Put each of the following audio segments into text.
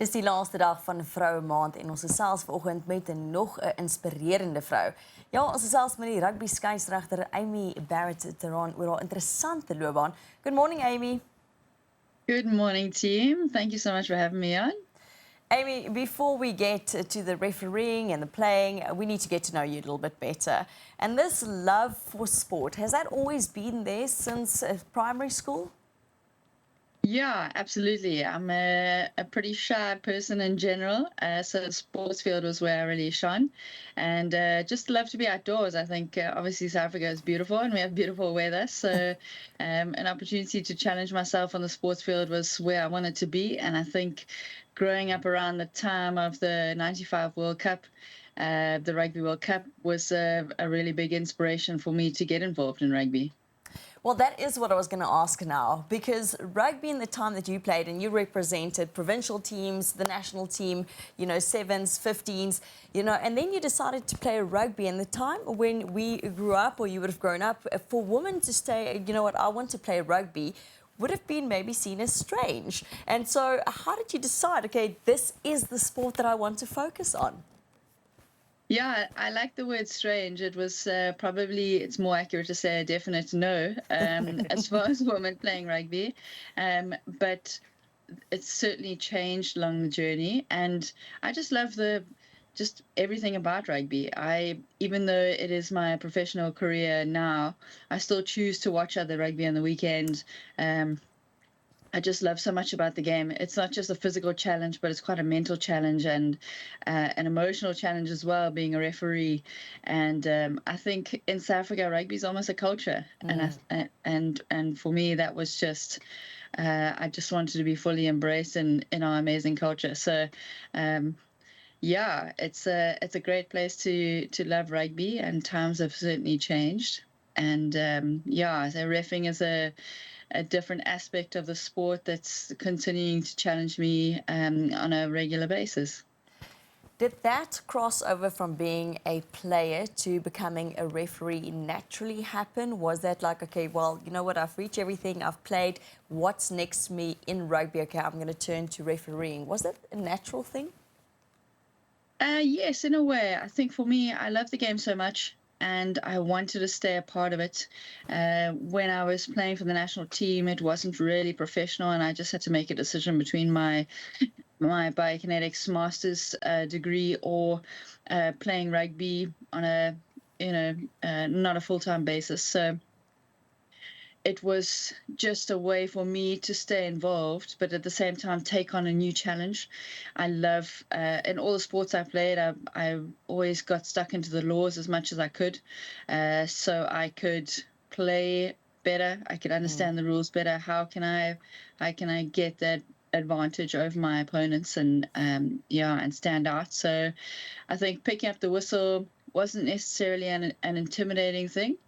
Dis die laaste dag van vrouemaand en ons gesels vanoggend met nog 'n inspirerende vrou. Ja, ons gesels met die Rugby-skeidsregter Aimee Barrett-Theron oor haar interessante loopbaan. Good morning, Aimee. Good morning, team. Thank you so much for having me on. Aimee, before we get to the refereeing and the playing, we need to get to know you a little bit better. And this love for sport, has that always been there since primary school? Yeah, absolutely. I'm a pretty shy person in general, so the sports field was where I really shone, and just love to be outdoors. I think obviously South Africa is beautiful and we have beautiful weather, so an opportunity to challenge myself on the sports field was where I wanted to be. And I think growing up around the time of the '95 World Cup, the Rugby World Cup was a really big inspiration for me to get involved in rugby. Well, that is what I was going to ask now, because rugby in the time that you played and you represented provincial teams, the national team, you know, sevens, 15s, you know, and then you decided to play rugby. And the time when we grew up, or you would have grown up, for women to say, you know what, I want to play rugby, would have been maybe seen as strange. And so how did you decide, okay, this is the sport that I want to focus on? Yeah, I like the word strange. It was probably, it's more accurate to say a definite no, as far as women playing rugby. But it's certainly changed along the journey. And I just love just everything about rugby. Even though it is my professional career now, I still choose to watch other rugby on the weekend. I just love so much about the game. It's not just a physical challenge, but it's quite a mental challenge and an emotional challenge as well, being a referee. And I think in South Africa, rugby is almost a culture. And for me, that was just, I just wanted to be fully embraced in our amazing culture. So yeah, it's a great place to love rugby, and times have certainly changed. And yeah, so reffing is a different aspect of the sport that's continuing to challenge me on a regular basis. Did that crossover from being a player to becoming a referee naturally happen? Was that like, okay, well, you know what, I've reached everything, I've played, what's next to me in rugby? Okay, I'm going to turn to refereeing. Was that a natural thing? Yes, in a way. I think for me, I love the game so much, and I wanted to stay a part of it. When I was playing for the national team, it wasn't really professional, and I just had to make a decision between my biokinetics master's degree or playing rugby on a, not a full-time basis. So it was just a way for me to stay involved, but at the same time take on a new challenge. I love, in all the sports I played, I always got stuck into the laws as much as I could, so I could play better. I could understand the rules better. How can I get that advantage over my opponents and and stand out? So I think picking up the whistle wasn't necessarily an intimidating thing.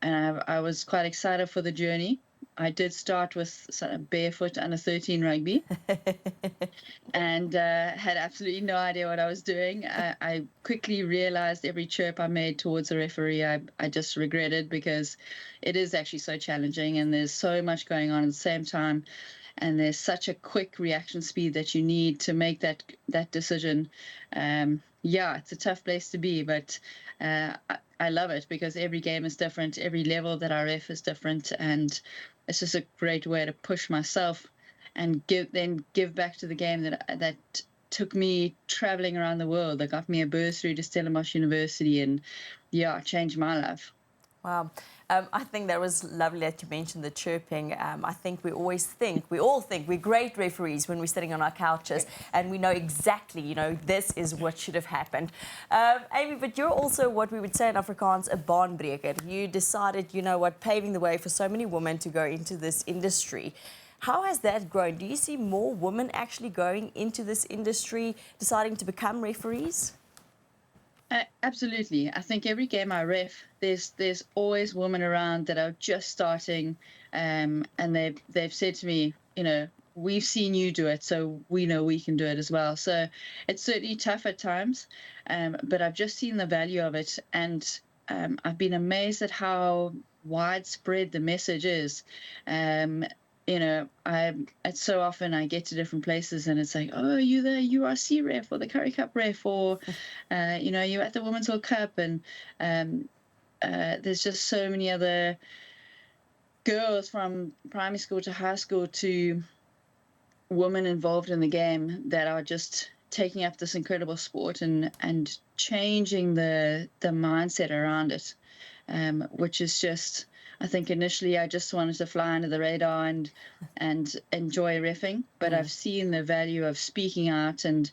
And I was quite excited for the journey. I did start with sort of barefoot under 13 rugby and had absolutely no idea what I was doing. I quickly realized every chirp I made towards the referee, I just regretted, because it is actually so challenging and there's so much going on at the same time. And there's such a quick reaction speed that you need to make that decision. Yeah, it's a tough place to be, but I love it because every game is different. Every level that I ref is different, and it's just a great way to push myself and give back to the game that took me traveling around the world. That got me a bursary to Stellenbosch University, and yeah, changed my life. Wow. I think that was lovely that you mentioned the chirping. I think we all think we're great referees when we're sitting on our couches and we know exactly, you know, this is what should have happened. Aimee, but you're also what we would say in Afrikaans, a baanbreker. You decided, you know what, paving the way for so many women to go into this industry. How has that grown? Do you see more women actually going into this industry, deciding to become referees? Absolutely. I think every game I ref, there's always women around that are just starting, and they've said to me, you know, we've seen you do it, so we know we can do it as well. So it's certainly tough at times, but I've just seen the value of it, and I've been amazed at how widespread the message is. it's so often I get to different places and it's like, oh, you the URC ref or the Currie Cup ref, or you're at the Women's World Cup, and there's just so many other girls from primary school to high school to women involved in the game that are just taking up this incredible sport and changing the mindset around it, which is just, I think initially I just wanted to fly under the radar and enjoy reffing, but I've seen the value of speaking out and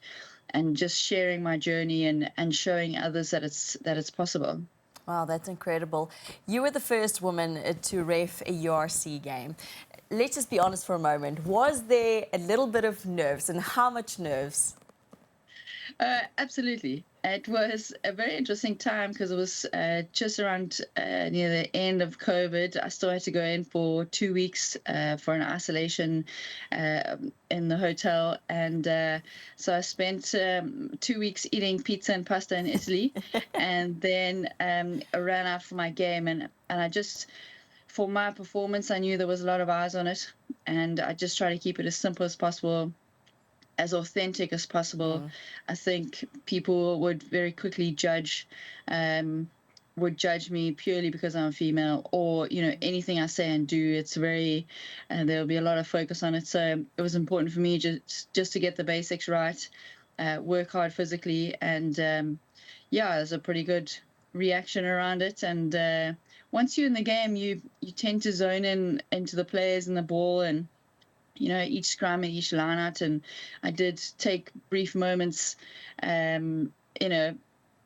just sharing my journey and showing others that it's possible. Wow, that's incredible. You were the first woman to ref a URC game. Let's just be honest for a moment. Was there a little bit of nerves, and how much nerves? Absolutely. It was a very interesting time because it was just around near the end of COVID. I still had to go in for 2 weeks for an isolation in the hotel. And so I spent 2 weeks eating pizza and pasta in Italy. And then I ran out for my game. And I just, for my performance, I knew there was a lot of eyes on it. And I just tried to keep it as simple as possible, as authentic as possible. I think people would very quickly judge me purely because I'm a female, or anything I say and do. It's very there'll be a lot of focus on it. So it was important for me just to get the basics right, work hard physically, and there's a pretty good reaction around it. And once you're in the game, you tend to zone into the players and the ball, and each scrum and each line out. And I did take brief moments. There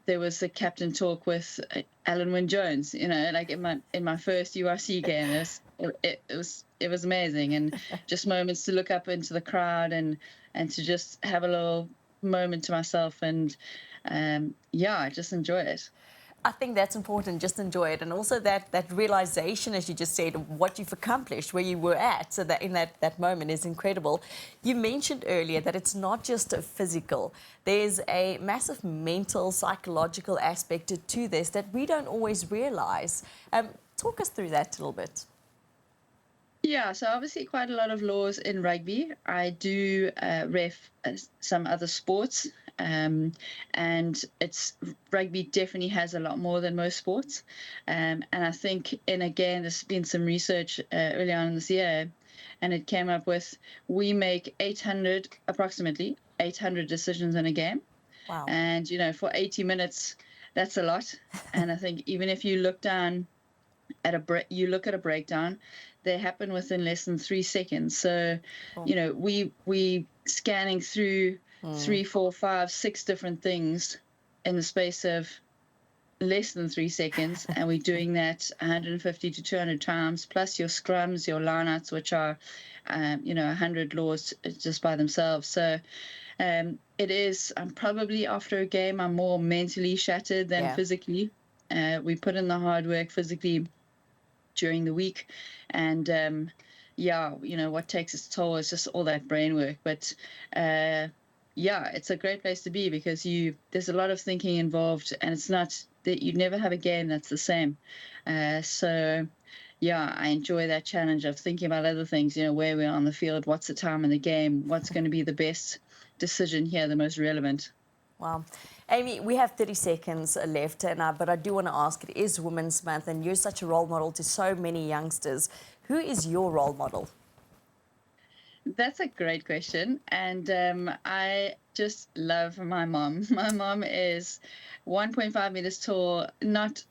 was a captain talk with Alan Wynne-Jones, like in my first URC game. It was amazing. And just moments to look up into the crowd and to just have a little moment to myself. And I just enjoy it. I think that's important, just enjoy it. And also that realization, as you just said, of what you've accomplished, where you were at, so that in that moment is incredible. You mentioned earlier that it's not just physical. There's a massive mental, psychological aspect to this that we don't always realize. Talk us through that a little bit. Yeah, so obviously quite a lot of laws in rugby. I do ref some other sports. And rugby definitely has a lot more than most sports. And I think, and again, there's been some research early on in this year, and it came up with, we make approximately 800 decisions in a game. Wow. And, for 80 minutes, that's a lot. And I think even if you look down at you look at a breakdown, they happen within less than 3 seconds. So, we scanning through 3, 4, 5, 6 different things in the space of less than 3 seconds, and we're doing that 150 to 200 times, plus your scrums, your lineouts, which are 100 laws just by themselves. So it is, I'm probably, after a game, I'm more mentally shattered than physically. We put in the hard work physically during the week, and what takes its toll is just all that brain work. But it's a great place to be, because there's a lot of thinking involved, and it's not that you'd never have a game that's the same. I enjoy that challenge of thinking about other things, where we are on the field, what's the time in the game, what's going to be the best decision here, the most relevant. Wow. Aimee, we have 30 seconds left, but I do want to ask, it is Women's Month, and you're such a role model to so many youngsters. Who is your role model? That's a great question, and I just love my mom. My mom is 1.5 meters tall, not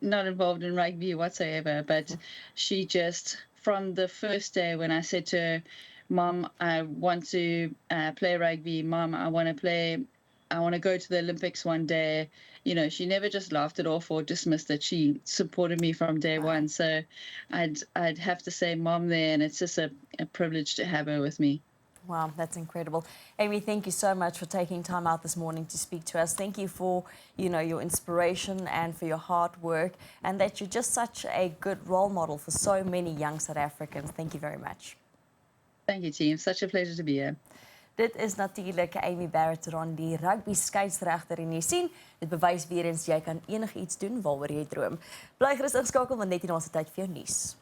involved in rugby whatsoever, but she just, from the first day when I said to her, Mom, I want to play rugby. Mom, I want to go to the Olympics one day. She never just laughed it off or dismissed it. She supported me from day one. So I'd have to say Mom there, and it's just a privilege to have her with me. Wow, that's incredible. Aimee, thank you so much for taking time out this morning to speak to us. Thank you for, your inspiration and for your hard work, and that you're just such a good role model for so many young South Africans. Thank you very much. Thank you, team. Such a pleasure to be here. Dit is natuurlijk Aimee Barrett-Theron, die rugby-skeidsregter en jy sien, dit bewys weer eens jy kan enigiets doen waaroor jy droom. Bly gerus inskakel, want net hier na ons tyd vir jou nuus.